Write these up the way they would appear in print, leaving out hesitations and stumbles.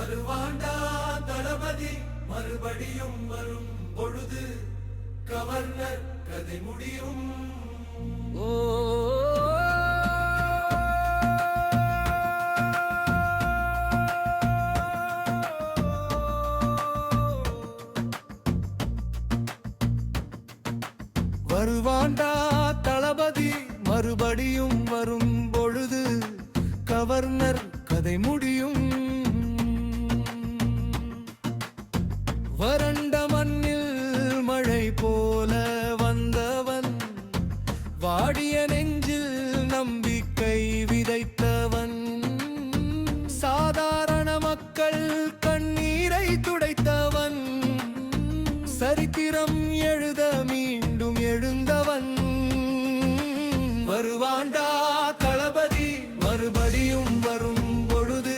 வருவாண்டா தளபதி மறுபடியும் வரும் பொழுது கவர்னர் கதை முடியும். வருவாண்டா தளபதி மறுபடியும் வரும் பொழுது கவர்னர் கதை முடியும். வறண்ட மண்ணில் மழை போல வந்தவன், வாடிய நெஞ்சில் நம்பிக்கை விதைத்தவன், சாதாரண மக்கள் கண்ணீரை துடைத்தவன், சரித்திரம் எழுத மீண்டும் எழுந்தவன். வருவாண்டா தளபதி மறுபடியும் வரும் பொழுது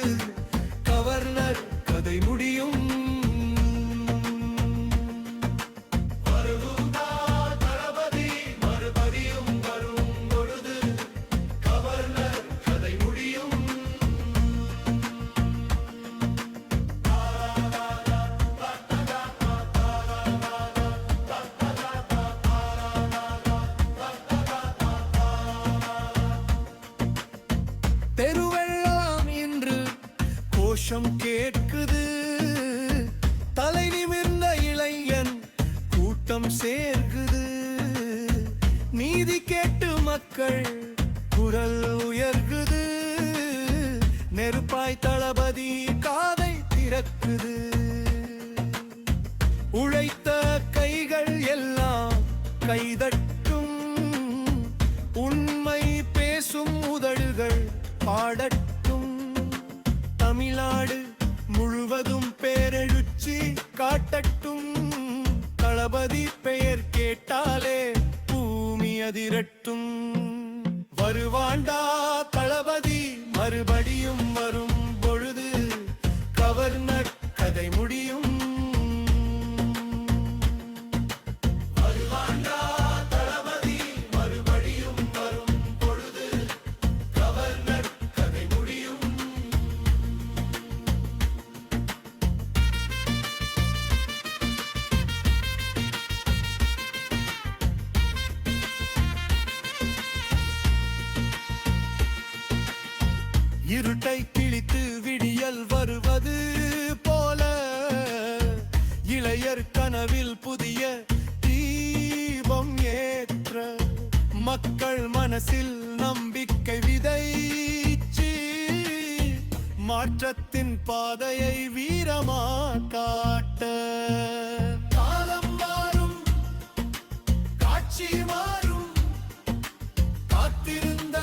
கவர்னர் கதை முடியும். தெருவெல்லாம் இன்று கோஷம் கேட்குது, தலை நிமிர்ந்த இளைஞன் கூட்டம் சேர்க்குது. நீதி கேட்டு மக்கள் குரல் உயர்குது, நெருப்பாய் தளபதி காதை திறக்குது. உழைத்த கைகள் எல்லாம் கைதட்டும், உண்மை பேசும் உதடுகள் பாடட்டும். தமிழ்நாடு முழுவதும் பேரெழுச்சி காட்டட்டும், தளபதி பெயர் கேட்டாலே பூமி அதிரட்டும். வருவாண்டா தளபதி மறுபடியும் வரும் பொழுது கவர்னர் கதை முடியும். இருட்டை கிழித்து விடியல் வருவது போல, இளையர் கனவில் புதிய தீபம் ஏற்ற, மக்கள் மனசில் நம்பிக்கை விதைச்சு, மாற்றத்தின் பாதையை வீரமா காட்ட. காலம் மாறும், காட்சி மாறும், காத்திருந்த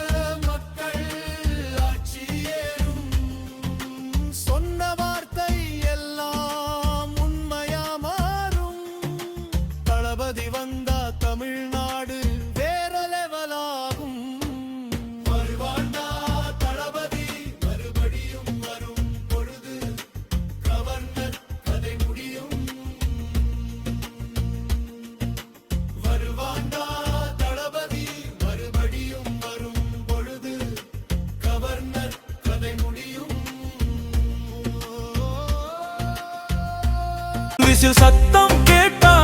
வந்தா தமிழ்நாடு வேற லெவலாகும். வருவாண்டா தளபதி மறுபடியும் வரும் பொழுது கவர்னர் கதை முடியும். வருவாண்டா தளபதி மறுபடியும் வரும் பொழுது கவர்னர் கதை முடியும். விசில் சத்தம் கேட்டா